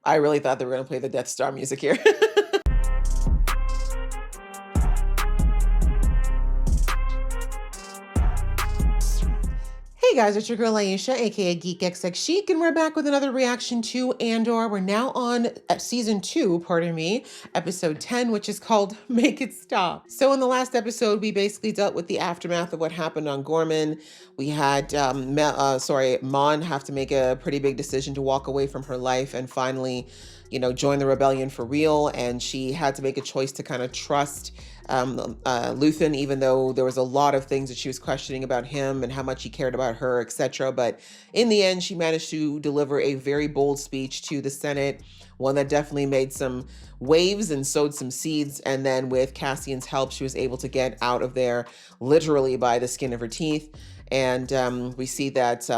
I really thought they were going to play the Death Star music here. Hey guys, it's your girl Aisha, aka Geek XX Chic, and we're back with another reaction to Andor. We're now on season 2, episode 10, which is called Make It Stop. So in the last episode, we basically dealt with the aftermath of what happened on Gorman. We had Mon have to make a pretty big decision to walk away from her life and finally, join the rebellion for real. And she had to make a choice to kind of trust Luthen, even though there was a lot of things that she was questioning about him and how much he cared about her, etc. But in the end, she managed to deliver a very bold speech to the Senate, one that definitely made some waves and sowed some seeds. And then with Cassian's help, she was able to get out of there literally by the skin of her teeth. And we see that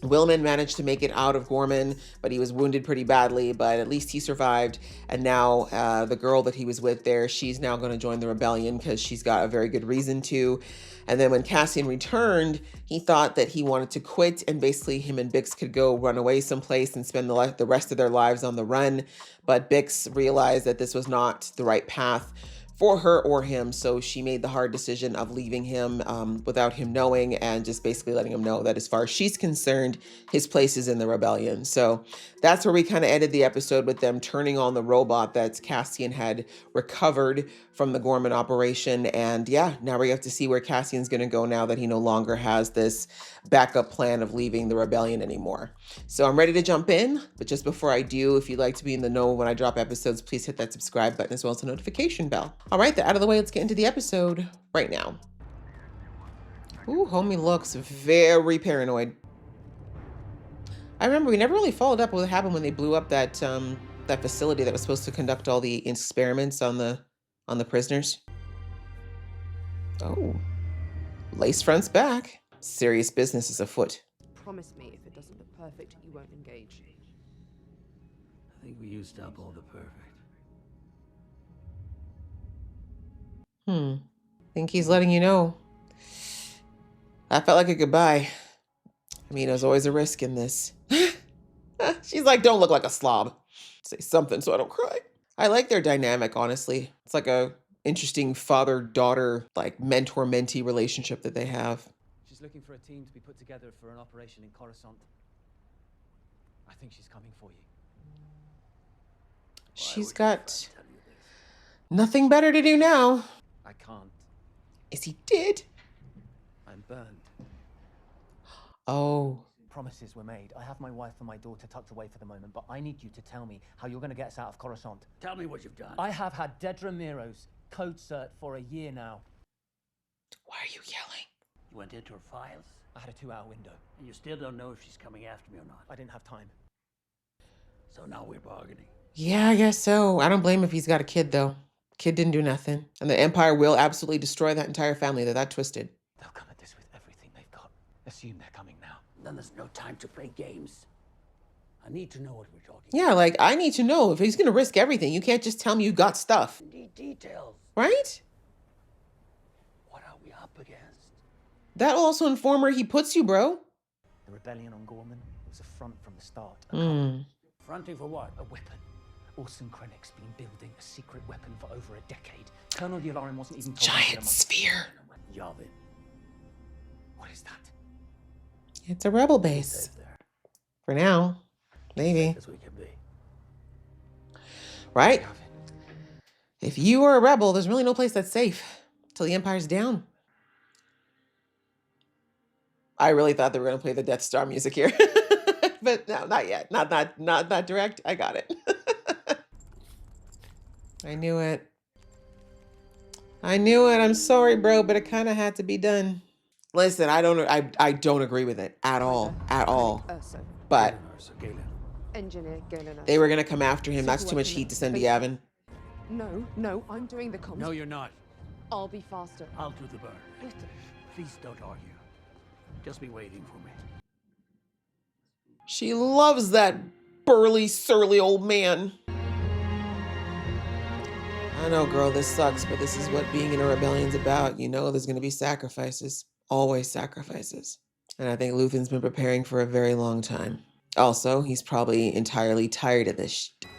Willman managed to make it out of Gorman, but he was wounded pretty badly, but at least he survived. And now the girl that he was with there, she's now going to join the rebellion because she's got a very good reason to. And then when Cassian returned, he thought that he wanted to quit and basically him and Bix could go run away someplace and spend the rest of their lives on the run. But Bix realized that this was not the right path for her or him, so she made the hard decision of leaving him without him knowing and just basically letting him know that as far as she's concerned, his place is in the rebellion. So that's where we kind of ended the episode, with them turning on the robot that Cassian had recovered from the Gorman operation. And yeah, now we have to see where Cassian's going to go now that he no longer has this backup plan of leaving the rebellion anymore. So I'm ready to jump in, but just before I do, if you'd like to be in the know when I drop episodes, please hit that subscribe button as well as the notification bell. All right, that out of the way, let's get into the episode right now. Ooh, homie looks very paranoid. I remember we never really followed up what happened when they blew up that that facility that was supposed to conduct all the experiments on the prisoners. Oh, lace front's back. Serious business is afoot. Promise me if it doesn't look perfect, you won't engage. I think we used up all the perfect. Think he's letting you know. That felt like a goodbye. I mean, there's always a risk in this. She's like, don't look like a slob. Say something so I don't cry. I like their dynamic, honestly. It's like a interesting father-daughter, like mentor-mentee relationship that they have. She's looking for a team to be put together for an operation in Coruscant. I think she's coming for you. She's got nothing better to do now. I can't. Is he dead? I'm burned. Oh. Promises were made. I have my wife and my daughter tucked away for the moment, but I need you to tell me how you're going to get us out of Coruscant. Tell me what you've done. I have had Dedra Miro's code cert for a year now. Why are you yelling? You went into her files, I had a 2-hour window. and you still don't know if she's coming after me or not. I didn't have time. So now we're bargaining. Yeah, I guess so. I don't blame him if he's got a kid, though. Kid didn't do nothing. And the Empire will absolutely destroy that entire family. They're that twisted. They'll come at this with everything they've got. Assume they're coming now. Then there's no time to play games. I need to know what we're talking Yeah, like, I need to know if he's going to risk everything. You can't just tell me you got stuff. about. Need details. Right? What are we up against? That also informer he puts you, bro. The rebellion on Gorman was a front from the start. Fronting for what? A weapon. Orson Krennic's been building a secret weapon for over a decade. Colonel Yularen wasn't even told Giant Oh, sphere. Yavin. What is that? It's a rebel base. Safe there. For now. Maybe. As we can be. Right? Yavin. If you are a rebel, there's really no place that's safe till the Empire's down. I really thought they were going to play the Death Star music here. But no, not yet. Not that direct. I got it. I knew it. I knew it. I'm sorry, bro, but it kind of had to be done. Listen, I don't agree with it at all. At all. But Engineer Galen. they were going to come after him. That's too much heat to send to Yavin. No, I'm doing the comms. No, you're not. I'll be faster. I'll do the burn. Listen, Please don't argue. Just be waiting for me. She loves that burly, surly old man. I know, girl, this sucks, but this is what being in a rebellion's about. You know, there's going to be sacrifices. Always sacrifices. And I think Luthen's been preparing for a very long time. Also, he's probably entirely tired of this shit.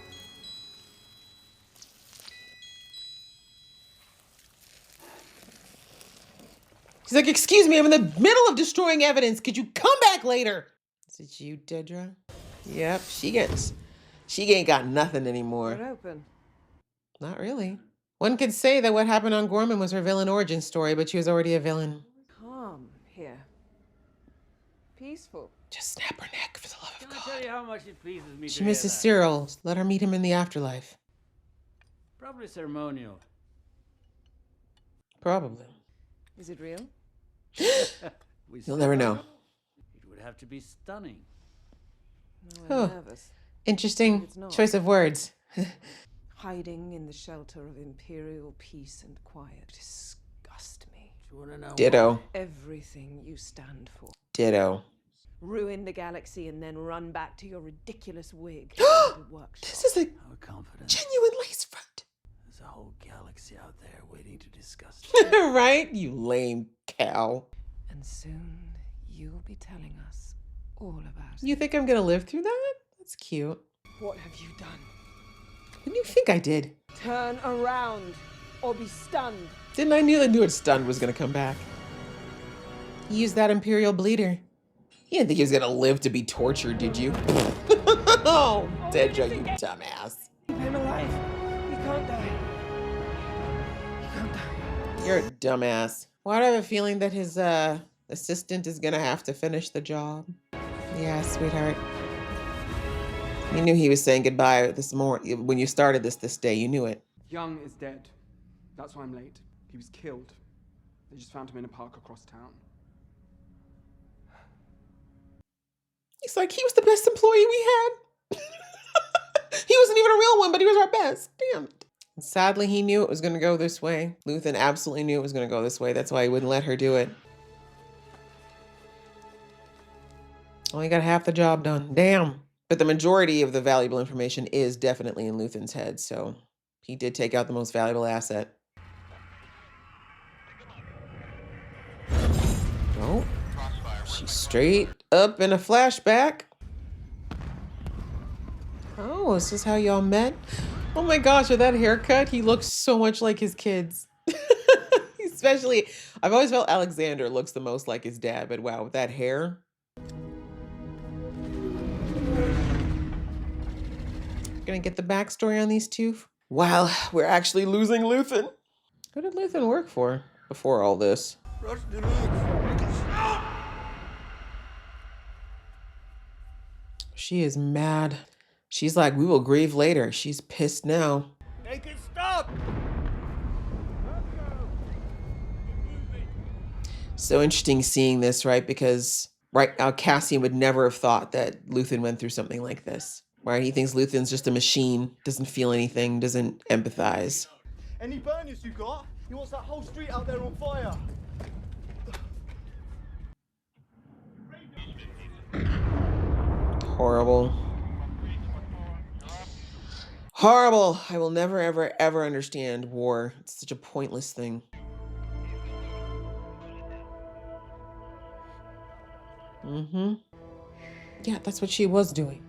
He's like, excuse me, I'm in the middle of destroying evidence. Could you come back later? Is it you, Dedra? Yep, she ain't got nothing anymore. We're open. Not really. One could say that what happened on Gorman was her villain origin story, but she was already a villain. Calm here. Peaceful. Just snap her neck for the love of Can I tell you God. how much it pleases me She to hear misses that? Cyril. Let her meet him in the afterlife. Probably ceremonial. Probably. Is it real? We You'll still never don't know. It would have to be stunning. No, I'm Oh. nervous. Interesting It's not. choice of words. Hiding in the shelter of imperial peace and quiet disgust me. Do you want to know Ditto. Everything you stand for. Ditto. Ruin the galaxy and then run back to your ridiculous wig. at the workshop. This is a why? How confident. genuine lace front. There's a whole galaxy out there waiting to discuss. Right? You lame cow. And soon you'll be telling us all about You think I'm gonna live through that? That's cute. it. What have you done? What do you think I did? Turn around or be stunned. Didn't I knew it stunned was gonna come back? He used that Imperial bleeder. You didn't think he was gonna live to be tortured, did you? Oh, Dedra, you dumbass. Keep him alive. He can't die. He can't die. You're a dumbass. Why do I have a feeling that his assistant is gonna have to finish the job? Yeah, sweetheart. You knew he was saying goodbye this morning when you started this day. You knew it. Young is dead. That's why I'm late. He was killed. They just found him in a park across town. He's like, he was the best employee we had. He wasn't even a real one, but he was our best. Damn it. And sadly, he knew it was going to go this way. Luthen absolutely knew it was going to go this way. That's why he wouldn't let her do it. Only got half the job done. Damn. But the majority of the valuable information is definitely in Luthen's head, so he did take out the most valuable asset. Oh, she's straight up in a flashback. Oh, is this how y'all met? Oh my gosh, with that haircut, he looks so much like his kids. Especially, I've always felt Alexander looks the most like his dad, but wow, with that hair. Gonna get the backstory on these two. Wow, we're actually losing Luthen. Who did Luthen work for before all this? She is mad. She's like, we will grieve later. She's pissed now. Make it stop! So interesting seeing this, right? Because right now, Cassian would never have thought that Luthen went through something like this. Right? He thinks Luthen's just a machine, doesn't feel anything, doesn't empathize. Any burners you got? He wants that whole street out there on fire. Horrible. Horrible. I will never, ever, ever understand war. It's such a pointless thing. Mm-hmm. Yeah, that's what she was doing.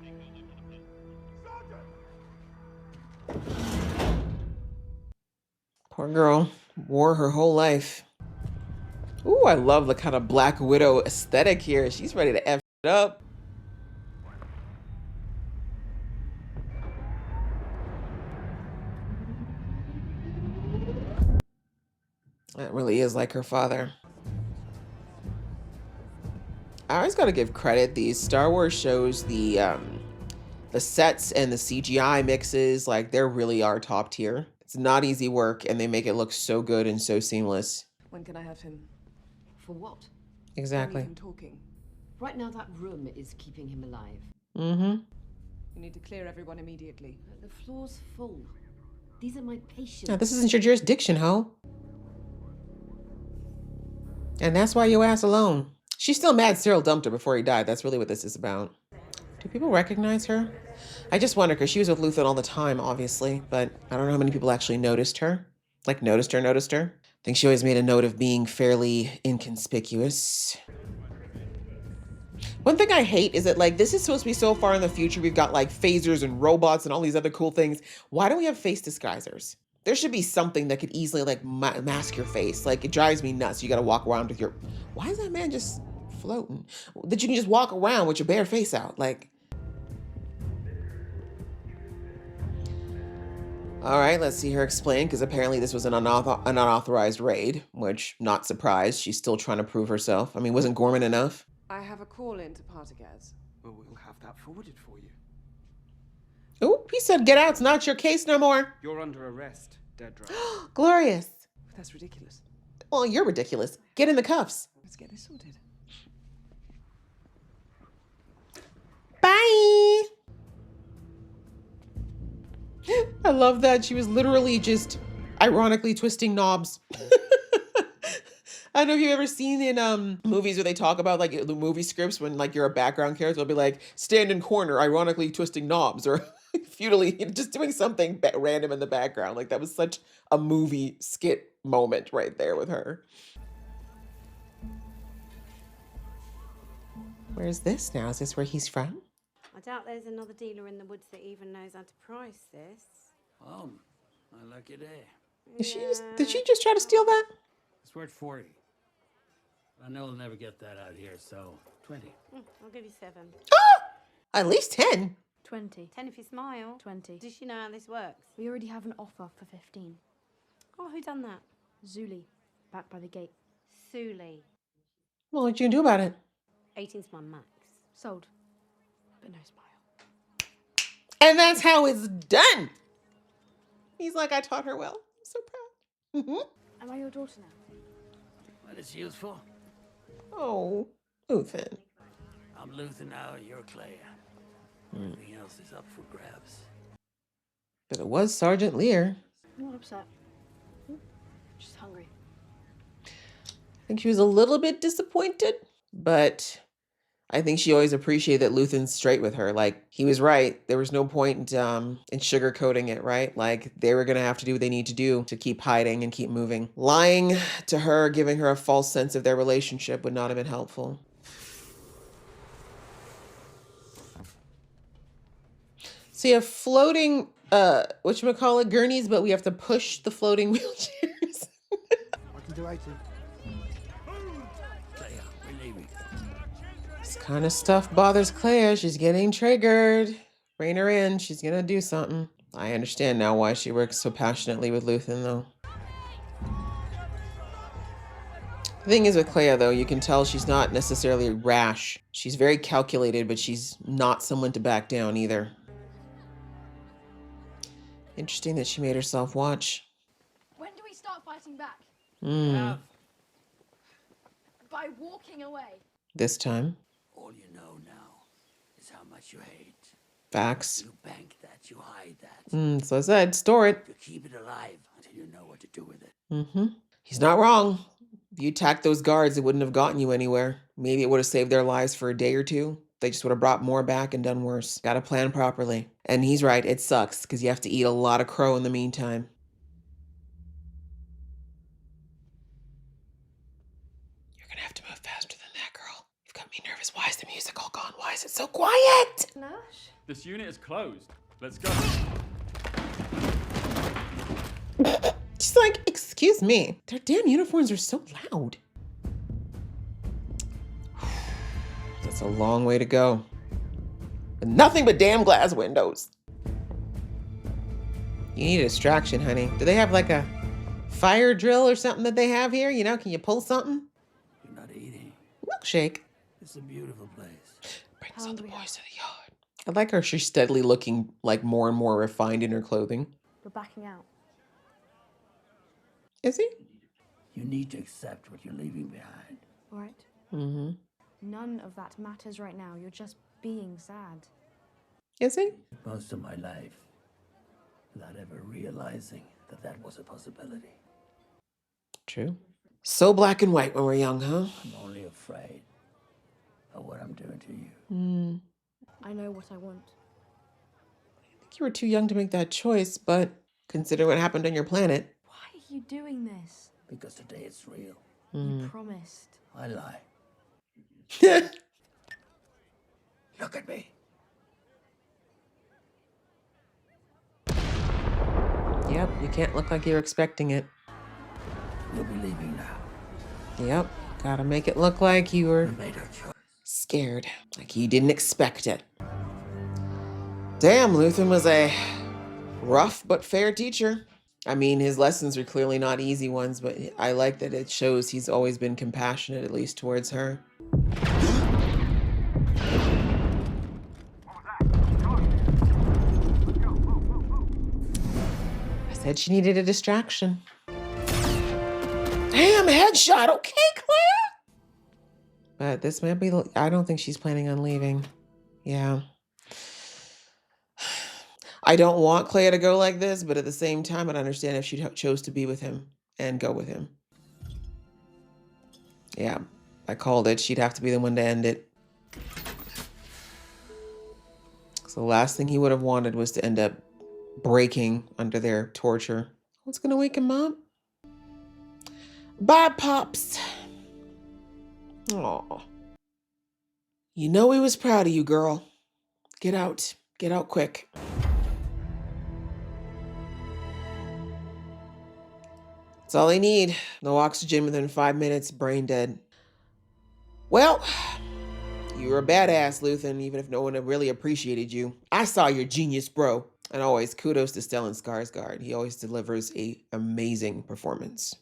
Poor girl. Wore her whole life. Ooh, I love the kind of Black Widow aesthetic here. She's ready to F it up. That really is like her father. I always got to give credit. These Star Wars shows, the sets and the CGI mixes, like they really are top tier. It's not easy work, and they make it look so good and so seamless. When can I have him? For what? Exactly. Him talking. Right now, that room is keeping him alive. Mm-hmm. You need to clear everyone immediately. The floor's full. These are my patients. Now, this isn't your jurisdiction, ho. And that's why your ass alone. She's still mad Cyril dumped her before he died. That's really what this is about. Do people recognize her? I just wonder, because she was with Luthen all the time, obviously, but I don't know how many people actually noticed her. Like, noticed her. I think she always made a note of being fairly inconspicuous. One thing I hate is that, like, this is supposed to be so far in the future. We've got like phasers and robots and all these other cool things. Why don't we have face disguisers? There should be something that could easily like mask your face. Like, it drives me nuts. You got to walk around with your, why is that man just floating? That you can just walk around with your bare face out. Like, all right, let's see her explain, because apparently this was an unauthorized raid, which, not surprised. She's still trying to prove herself. I mean, wasn't Gorman enough? I have a call in to Partagaz. Well, we'll have that forwarded for you. Oh, he said, get out. It's not your case no more. You're under arrest, Dedra. Glorious. That's ridiculous. Well, you're ridiculous. Get in the cuffs. Let's get this sorted. Bye. I love that. She was literally just ironically twisting knobs. I don't know if you've ever seen in movies where they talk about like the movie scripts when like you're a background character, they'll be like, stand in corner, ironically twisting knobs, or futilely just doing something random in the background. Like, that was such a movie skit moment right there with her. Where's this now? Is this where he's from? I doubt there's another dealer in the woods that even knows how to price this. I like it, eh? Did she just try to steal that? It's worth 40. I know I'll never get that out here, so 20. I'll give you 7. At least 10. 20. 10 if you smile. 20. Does she know how this works? We already have an offer for 15. Oh, who done that? Zuli, back by the gate. Suli. Well, what you gonna do about it? 18's my max. Sold. But no smile. And that's how it's done. He's like, I taught her well. I'm so proud. Am I your daughter now? What is she used for? Oh, Luthen. I'm Luthen now, you're Clay. Everything else is up for grabs. But it was Sergeant Lear. I'm not upset. Just hungry. I think she was a little bit disappointed, but I think she always appreciated that Luthen's straight with her. Like, he was right. There was no point in sugarcoating it, right? Like, they were going to have to do what they need to do to keep hiding and keep moving. Lying to her, giving her a false sense of their relationship would not have been helpful. So you have floating, whatchamacallit, gurneys, but we have to push the floating wheelchairs. I can do 80. Clay, we're leaving. This kind of stuff bothers Claire. She's getting triggered. Rein her in. She's gonna do something. I understand now why she works so passionately with Luthen, though. The thing is with Clea, though, you can tell she's not necessarily rash. She's very calculated, but she's not someone to back down either. Interesting that she made herself watch. When do we start fighting back? By walking away. This time. All you know now is how much you hate. Facts. You bank that, you hide that. So I said, store it. You keep it alive until you know what to do with it. He's not wrong. If you attacked those guards, it wouldn't have gotten you anywhere. Maybe it would have saved their lives for a day or two. They just would have brought more back and done worse. Got to plan properly. And he's right, it sucks because you have to eat a lot of crow in the meantime. You're going to have to move faster than that, girl. You've got me nervous. Why is the music all gone? Why is it so quiet? Nash? This unit is closed. Let's go. She's like, excuse me. Their damn uniforms are so loud. That's a long way to go. And nothing but damn glass windows. You need a distraction, honey. Do they have like a fire drill or something that they have here? You know, can you pull something? You're not eating. Milkshake. It's a beautiful place. Brings all the boys to the yard. I like her. She's steadily looking like more and more refined in her clothing. We're backing out. Is he? You need to accept what you're leaving behind. All right? Mm-hmm. None of that matters right now. You're just being sad. Is he? Most of my life, without ever realizing that that was a possibility. True. So black and white when we're young, huh? I'm only afraid of what I'm doing to you. I know what I want. I think you were too young to make that choice, but consider what happened on your planet. Why are you doing this? Because today it's real. You promised. I lie. Look at me. Yep, you can't look like you're expecting it. You'll be leaving now. Yep, gotta make it look like you were You made her choice. scared, like you didn't expect it. Damn, Luthen was a rough but fair teacher. I mean, his lessons are clearly not easy ones, but I like that it shows he's always been compassionate, at least towards her. I said she needed a distraction. Damn, headshot. Okay, Claire. But this might be, I don't think she's planning on leaving. Yeah. I don't want Clea to go like this, but at the same time, I'd understand if she chose to be with him and go with him. Yeah, I called it. She'd have to be the one to end it. So the last thing he would have wanted was to end up breaking under their torture. What's gonna wake him up? Bye, Pops. Aw. You know he was proud of you, girl. Get out. Get out quick. That's all they need. No oxygen within 5 minutes, brain dead. Well, you were a badass, Luthen, even if no one really appreciated you. I saw your genius, bro. And always, kudos to Stellan Skarsgård. He always delivers an amazing performance.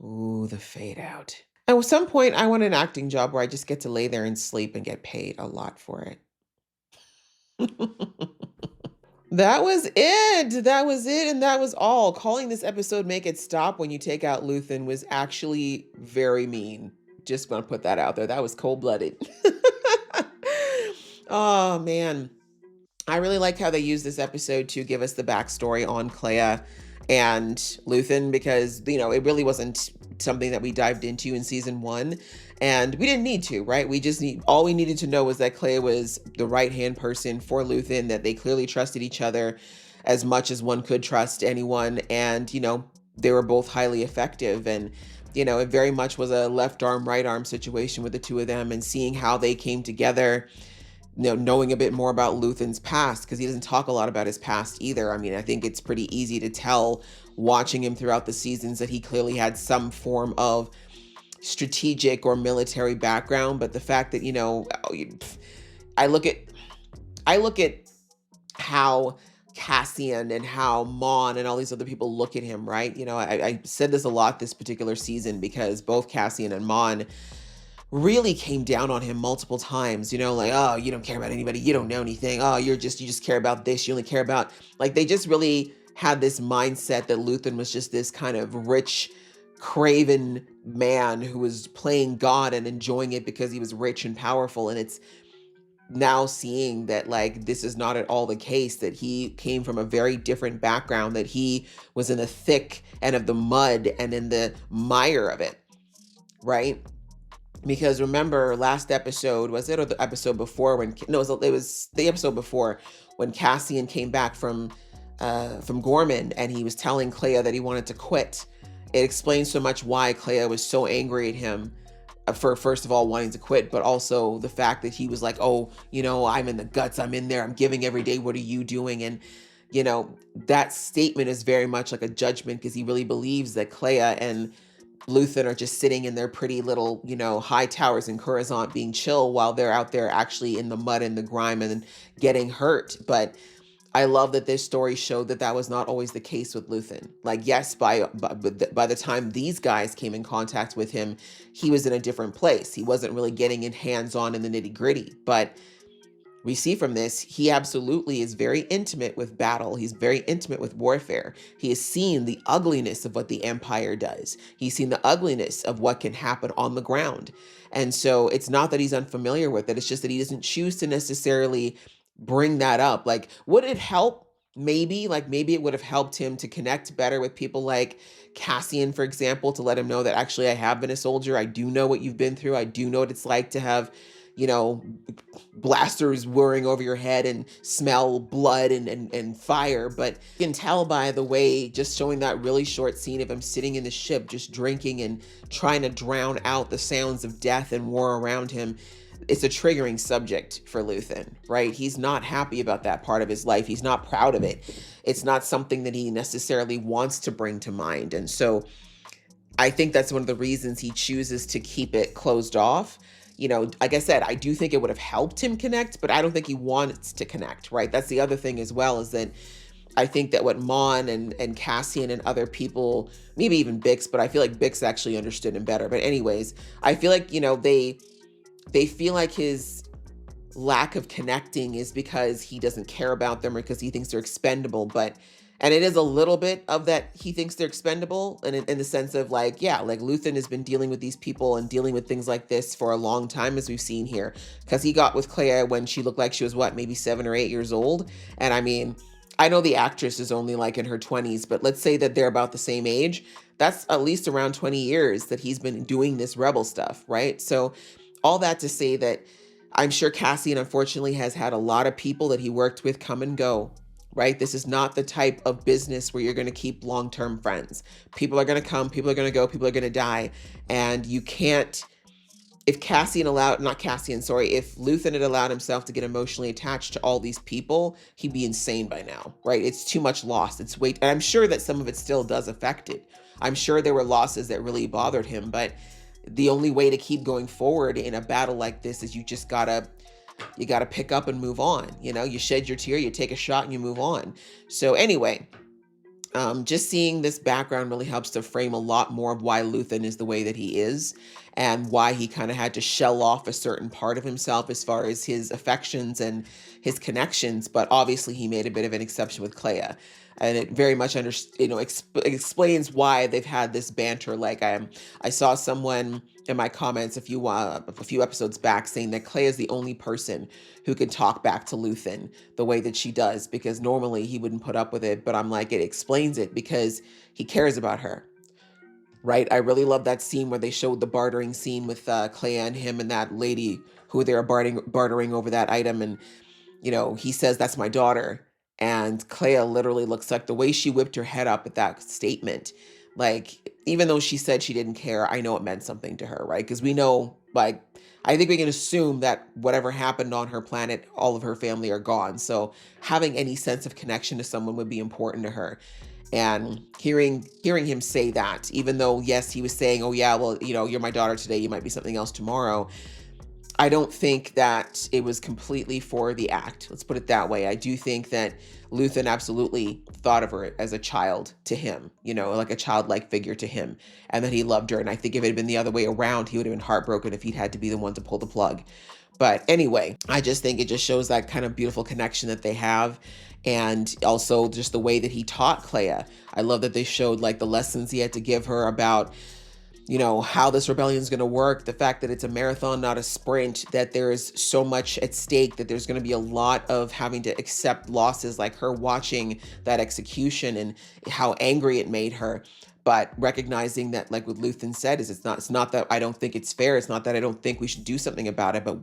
Ooh, the fade out. At some point, I want an acting job where I just get to lay there and sleep and get paid a lot for it. That was it. That was it. And that was all. Calling this episode Make It Stop when you take out Luthen was actually very mean. Just going to put that out there. That was cold-blooded. Oh, man. I really like how they used this episode to give us the backstory on Clea and Luthen because, you know, it really wasn't something that we dived into in season 1. And we didn't need to, right? All we needed to know was that Clea was the right-hand person for Luthen, that they clearly trusted each other as much as one could trust anyone. And, you know, they were both highly effective. And, you know, it very much was a left arm, right arm situation with the two of them, and seeing how they came together, you know, knowing a bit more about Luthen's past, because he doesn't talk a lot about his past either. I mean, I think it's pretty easy to tell watching him throughout the seasons that he clearly had some form of strategic or military background. But the fact that, you know, I look at how Cassian and how Mon and all these other people look at him, right? You know, I said this a lot this particular season because both Cassian and Mon really came down on him multiple times, you know, like, oh, you don't care about anybody, you don't know anything, oh, you just care about this, you only care about, like, they just really had this mindset that Luthen was just this kind of rich, craven man who was playing God and enjoying it because he was rich and powerful. And it's now seeing that, like, this is not at all the case, that he came from a very different background, that he was in the thick and of the mud and in the mire of it, right? Because remember last episode, was it, or the episode before when, no, it was the episode before when Cassian came back from Gorman and he was telling Clea that he wanted to quit. It explains so much why Clea was so angry at him for, first of all, wanting to quit, but also the fact that he was like, oh, you know, I'm in the guts, I'm in there, I'm giving every day, what are you doing? And, you know, that statement is very much like a judgment because he really believes that Clea and Luthen are just sitting in their pretty little, you know, high towers in Coruscant being chill while they're out there actually in the mud and the grime and getting hurt. But I love that this story showed that that was not always the case with Luthen. Like, yes, by the time these guys came in contact with him, he was in a different place. He wasn't really getting in hands-on in the nitty-gritty. But we see from this, he absolutely is very intimate with battle. He's very intimate with warfare. He has seen the ugliness of what the Empire does. He's seen the ugliness of what can happen on the ground. And so it's not that he's unfamiliar with it. It's just that he doesn't choose to necessarily bring that up. Like, would it help? Maybe, like, maybe it would have helped him to connect better with people like Cassian, for example, to let him know that actually I have been a soldier. I do know what you've been through. I do know what it's like to have, you know, blasters whirring over your head and smell blood and fire. But you can tell by the way, just showing that really short scene of him sitting in the ship, just drinking and trying to drown out the sounds of death and war around him. It's a triggering subject for Luthen, right? He's not happy about that part of his life. He's not proud of it. It's not something that he necessarily wants to bring to mind. And so I think that's one of the reasons he chooses to keep it closed off. You know, like I said, I do think it would have helped him connect, but I don't think he wants to connect, right? That's the other thing as well, is that I think that what Mon and Cassian and other people, maybe even Bix, but I feel like Bix actually understood him better. But anyways, I feel like, you know, they feel like his lack of connecting is because he doesn't care about them or because he thinks they're expendable. And it is a little bit of that, he thinks they're expendable, and in the sense of like, yeah, like Luthen has been dealing with these people and dealing with things like this for a long time, as we've seen here, because he got with Clea when she looked like she was what, maybe 7 or 8 years old. And I mean, I know the actress is only like in her 20s, but let's say that they're about the same age. That's at least around 20 years that he's been doing this rebel stuff, right? So all that to say that I'm sure Cassian, unfortunately, has had a lot of people that he worked with come and go, right? This is not the type of business where you're going to keep long-term friends. People are going to come, people are going to go, people are going to die. And you can't, if Luthen had allowed himself to get emotionally attached to all these people, he'd be insane by now, right? It's too much loss. It's weight. And I'm sure that some of it still does affect it. I'm sure there were losses that really bothered him, but the only way to keep going forward in a battle like this is you gotta pick up and move on. You know, you shed your tear, you take a shot and you move on. So anyway, just seeing this background really helps to frame a lot more of why Luthen is the way that he is and why he kind of had to shell off a certain part of himself as far as his affections and his connections. But obviously he made a bit of an exception with Clea. And it very much explains why they've had this banter. Like I saw someone in my comments a few episodes back saying that Clea is the only person who can talk back to Luthen the way that she does, because normally he wouldn't put up with it. But I'm like, it explains it because he cares about her, right? I really love that scene where they showed the bartering scene with Clea and him and that lady who they were bartering over that item. And, you know, he says, "That's my daughter." And Clea literally looks like the way she whipped her head up at that statement. Like, even though she said she didn't care, I know it meant something to her, right? Because we know, like, I think we can assume that whatever happened on her planet, all of her family are gone. So having any sense of connection to someone would be important to her. And hearing him say that, even though, yes, he was saying, "Oh yeah, well, you know, you're my daughter today, you might be something else tomorrow," I don't think that it was completely for the act. Let's put it that way. I do think that Luthen absolutely thought of her as a child to him, you know, like a childlike figure to him, and that he loved her. And I think if it had been the other way around, he would have been heartbroken if he'd had to be the one to pull the plug. But anyway, I just think it just shows that kind of beautiful connection that they have. And also just the way that he taught Clea. I love that they showed like the lessons he had to give her about, you know, how this rebellion is going to work, the fact that it's a marathon, not a sprint, that there is so much at stake, that there's going to be a lot of having to accept losses, like her watching that execution and how angry it made her. But recognizing that, like what Luthen said, is it's not that I don't think it's fair. It's not that I don't think we should do something about it, but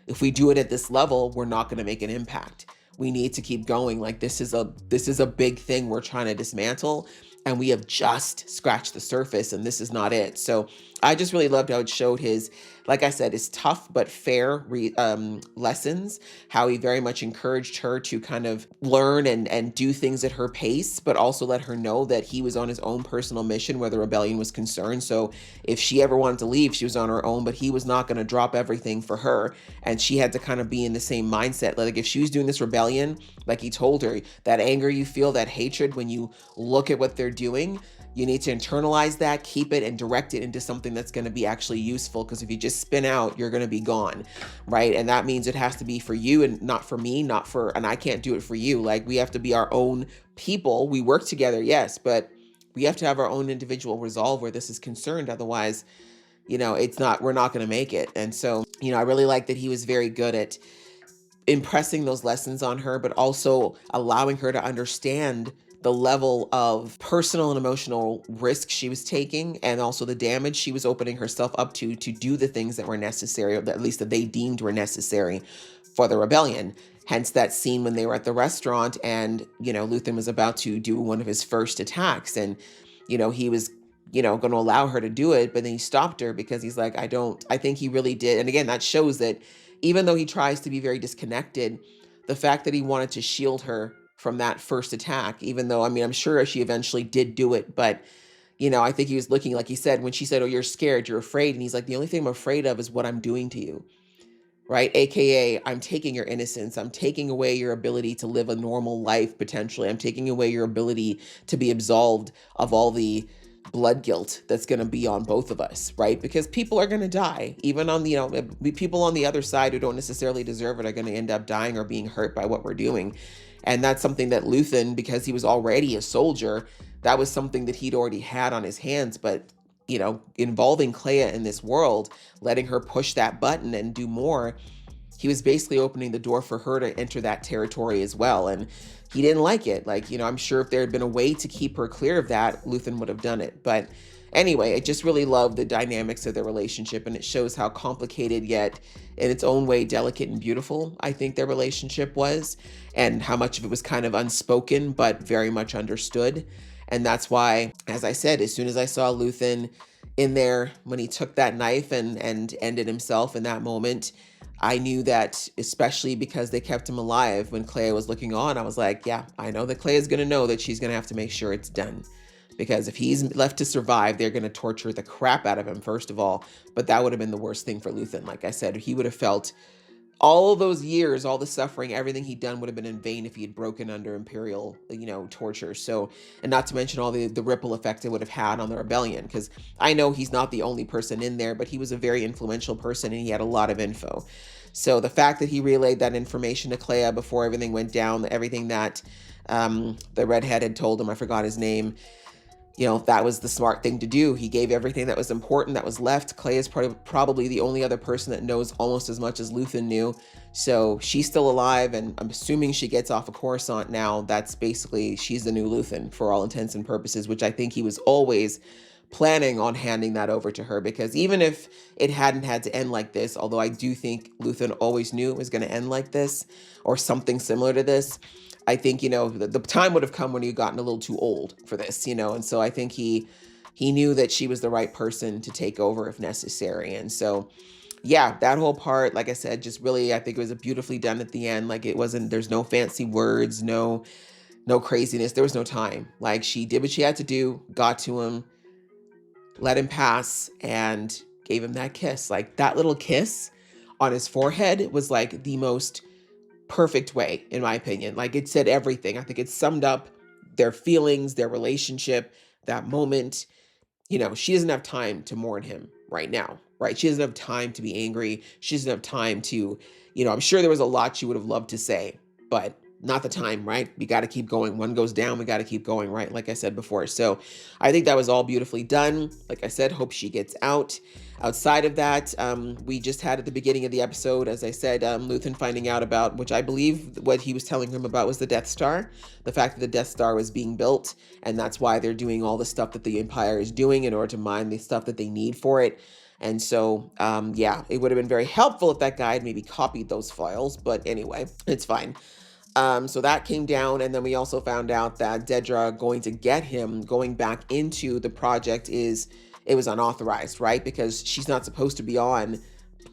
if we do it at this level, we're not going to make an impact. We need to keep going. Like this is a big thing we're trying to dismantle. And we have just scratched the surface, and this is not it. So I just really loved how it showed his, like I said, his tough but fair lessons, how he very much encouraged her to kind of learn and do things at her pace, but also let her know that he was on his own personal mission where the rebellion was concerned. So if she ever wanted to leave, she was on her own, but he was not going to drop everything for her. And she had to kind of be in the same mindset. Like if she was doing this rebellion, like he told her, that anger you feel, that hatred, when you look at what they're doing, you need to internalize that, keep it, and direct it into something that's going to be actually useful. Because if you just spin out, you're going to be gone, right? And that means it has to be for you and not for me, and I can't do it for you. Like we have to be our own people. We work together, yes, but we have to have our own individual resolve where this is concerned. Otherwise, you know, we're not going to make it. And so, you know, I really like that he was very good at impressing those lessons on her, but also allowing her to understand the level of personal and emotional risk she was taking, and also the damage she was opening herself up to do the things that were necessary, or at least that they deemed were necessary for the rebellion. Hence that scene when they were at the restaurant and, Luthen was about to do one of his first attacks, and, he was, going to allow her to do it, but then he stopped her because he's like, I think he really did. And again, that shows that even though he tries to be very disconnected, the fact that he wanted to shield her from that first attack, even though, I'm sure she eventually did do it, but, I think he was looking, like he said, when she said, oh, you're scared, you're afraid. And he's like, the only thing I'm afraid of is what I'm doing to you, right? AKA, I'm taking your innocence. I'm taking away your ability to live a normal life, potentially. I'm taking away your ability to be absolved of all the blood guilt that's going to be on both of us, right? Because people are going to die, even on the, people on the other side who don't necessarily deserve it are going to end up dying or being hurt by what we're doing. And that's something that Luthen, because he was already a soldier, that was something that he'd already had on his hands. But, involving Clea in this world, letting her push that button and do more, he was basically opening the door for her to enter that territory as well. And he didn't like it. Like, I'm sure if there had been a way to keep her clear of that, Luthen would have done it. But anyway, I just really love the dynamics of their relationship, and it shows how complicated yet in its own way delicate and beautiful I think their relationship was, and how much of it was kind of unspoken but very much understood. And that's why, as I said, as soon as I saw Luthen in there when he took that knife and ended himself in that moment, I knew that, especially because they kept him alive when Clea was looking on, I was like, yeah, I know that Clea is going to know that she's going to have to make sure it's done. Because if he's left to survive, they're going to torture the crap out of him, first of all. But that would have been the worst thing for Luthen. Like I said, he would have felt all of those years, all the suffering, everything he'd done would have been in vain if he had broken under Imperial, torture. So, and not to mention all the ripple effect it would have had on the rebellion. Because I know he's not the only person in there, but he was a very influential person and he had a lot of info. So the fact that he relayed that information to Clea before everything went down, everything that the redhead had told him, I forgot his name, that was the smart thing to do. He gave everything that was important that was left. Clea is probably the only other person that knows almost as much as Luthen knew. So she's still alive, and I'm assuming she gets off of Coruscant now. That's basically, she's the new Luthen for all intents and purposes, which I think he was always planning on handing that over to her, because even if it hadn't had to end like this, although I do think Luthen always knew it was going to end like this or something similar to this, I think, the time would have come when he had gotten a little too old for this, and so I think he knew that she was the right person to take over if necessary. And so, yeah, that whole part, like I said, just really, I think it was beautifully done at the end. Like, it wasn't, there's no fancy words, no craziness. There was no time. Like, she did what she had to do, got to him, let him pass, and gave him that kiss. Like, that little kiss on his forehead was like the most perfect way, in my opinion. Like, it said everything. I think it summed up their feelings, their relationship, that moment. She doesn't have time to mourn him right now, right? She doesn't have time to be angry. She doesn't have time to, I'm sure there was a lot she would have loved to say, but not the time, right? We got to keep going. One goes down, we got to keep going, right? Like I said before. So I think that was all beautifully done. Like I said, hope she gets out. Outside of that, we just had at the beginning of the episode, as I said, Luthen finding out about, which I believe what he was telling him about was the Death Star, the fact that the Death Star was being built, and that's why they're doing all the stuff that the Empire is doing in order to mine the stuff that they need for it. And so, yeah, it would have been very helpful if that guy had maybe copied those files, but anyway, it's fine. So that came down, and then we also found out that Dedra going to get him going back into the project it was unauthorized, right? Because she's not supposed to be on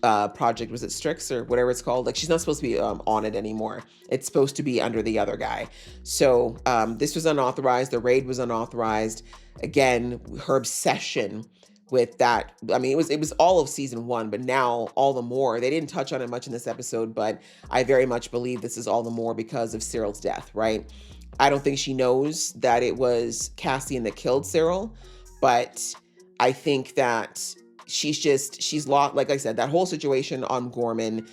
project, was it Strix or whatever it's called? Like, she's not supposed to be on it anymore. It's supposed to be under the other guy. So this was unauthorized. The raid was unauthorized. Again, her obsession with that. I mean, it was all of season 1, but now all the more. They didn't touch on it much in this episode, but I very much believe this is all the more because of Cyril's death, right? I don't think she knows that it was Cassian that killed Cyril, but I think that she's lost. Like I said, that whole situation on Gorman,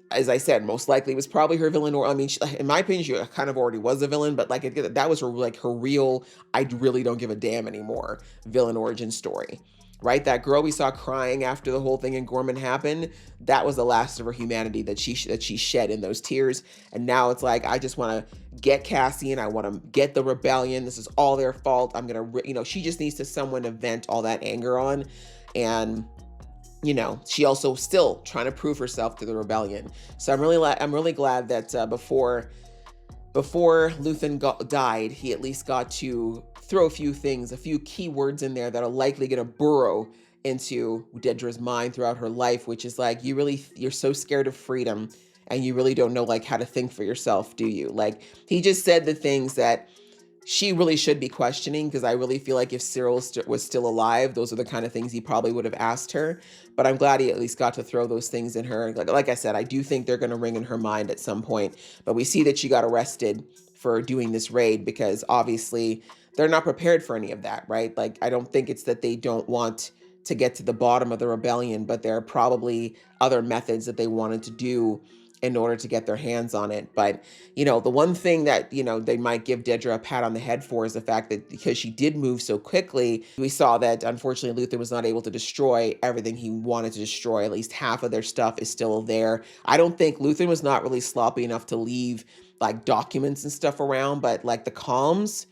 as I said, most likely was probably her villain, or, I mean, in my opinion, she kind of already was a villain, but like that was her real, I really don't give a damn anymore villain origin story. right? That girl we saw crying after the whole thing in Gorman happened, that was the last of her humanity that she shed in those tears. And now it's like, I just want to get Cassian. I want to get the rebellion. This is all their fault. I'm going to, she just needs to someone to vent all that anger on. And she also still trying to prove herself to the rebellion. So I'm really glad that before Luthen died, he at least got to throw a few key words in there that are likely going to burrow into Dedra's mind throughout her life, which is like, you're so scared of freedom and you really don't know like how to think for yourself, do you? Like, he just said the things that she really should be questioning, because I really feel like if Cyril was still alive, those are the kind of things he probably would have asked her. But I'm glad he at least got to throw those things in her. Like I said, I do think they're going to ring in her mind at some point. But we see that she got arrested for doing this raid because obviously they're not prepared for any of that, right? Like, I don't think it's that they don't want to get to the bottom of the rebellion, but there are probably other methods that they wanted to do in order to get their hands on it. But, the one thing that, they might give Dedra a pat on the head for is the fact that because she did move so quickly, we saw that unfortunately Luthen was not able to destroy everything he wanted to destroy. At least half of their stuff is still there. I don't think Luthen was not really sloppy enough to leave like documents and stuff around, but like the comms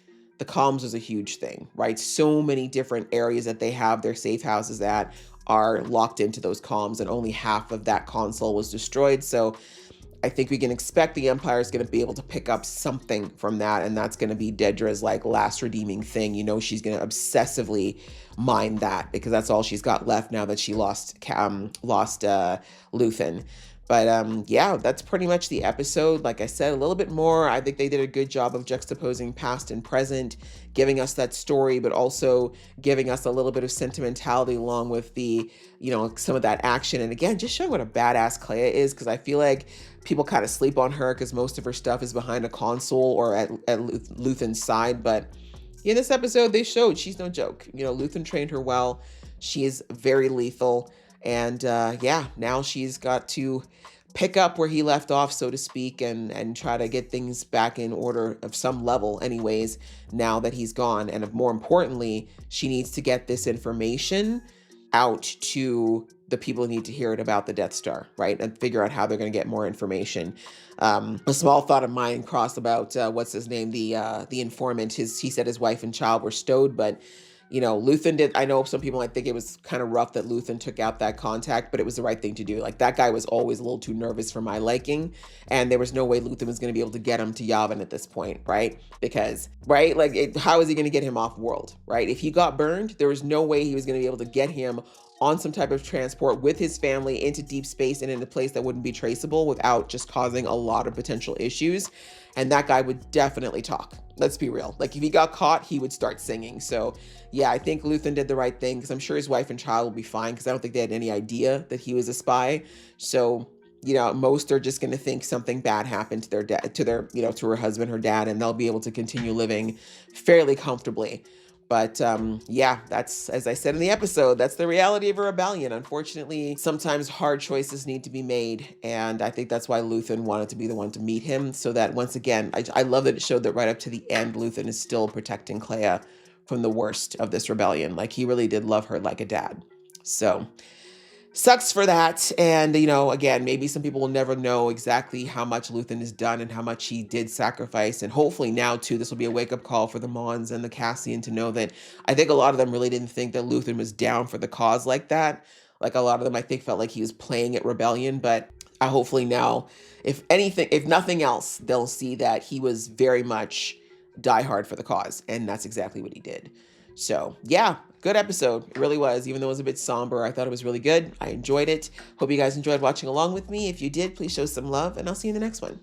was a huge thing, right? So many different areas that they have their safe houses at are locked into those comms, and only half of that console was destroyed. So I think we can expect the Empire is going to be able to pick up something from that, and that's going to be Dedra's like last redeeming thing. She's going to obsessively mine that because that's all she's got left now that she lost Luthen. But yeah, that's pretty much the episode. Like I said, a little bit more. I think they did a good job of juxtaposing past and present, giving us that story, but also giving us a little bit of sentimentality along with the, some of that action. And again, just showing what a badass Clea is, because I feel like people kind of sleep on her because most of her stuff is behind a console or at Luthen's side. But in this episode, they showed she's no joke. Luthen trained her well. She is very lethal. And now she's got to pick up where he left off, so to speak, and try to get things back in order of some level anyways, now that he's gone. And more importantly, she needs to get this information out to the people who need to hear it about the Death Star, right? And figure out how they're going to get more information. A small thought of mine crossed about, what's his name? The informant. He said his wife and child were stowed, but Luthen did. I know some people might think it was kind of rough that Luthen took out that contact, but it was the right thing to do. Like, that guy was always a little too nervous for my liking, and there was no way Luthen was going to be able to get him to Yavin at this point, right? Because, right, like, how is he going to get him off world, right? If he got burned, there was no way he was going to be able to get him on some type of transport with his family into deep space and in a place that wouldn't be traceable without just causing a lot of potential issues. And that guy would definitely talk. Let's be real. Like, if he got caught, he would start singing. So yeah, I think Luthen did the right thing, because I'm sure his wife and child will be fine, because I don't think they had any idea that he was a spy. So, most are just going to think something bad happened to their dad, to her husband, her dad, and they'll be able to continue living fairly comfortably. But yeah, that's, as I said in the episode, that's the reality of a rebellion. Unfortunately, sometimes hard choices need to be made. And I think that's why Luthen wanted to be the one to meet him. So that, once again, I love that it showed that right up to the end, Luthen is still protecting Clea from the worst of this rebellion. Like, he really did love her like a dad. So sucks for that. And, again, maybe some people will never know exactly how much Luthen has done and how much he did sacrifice. And hopefully now, too, this will be a wake-up call for the Mons and the Cassian to know that I think a lot of them really didn't think that Luthen was down for the cause like that. Like, a lot of them, I think, felt like he was playing at rebellion. But hopefully now, if nothing else, they'll see that he was very much diehard for the cause. And that's exactly what he did. So yeah, good episode. It really was. Even though it was a bit somber, I thought it was really good. I enjoyed it. Hope you guys enjoyed watching along with me. If you did, please show some love, and I'll see you in the next one.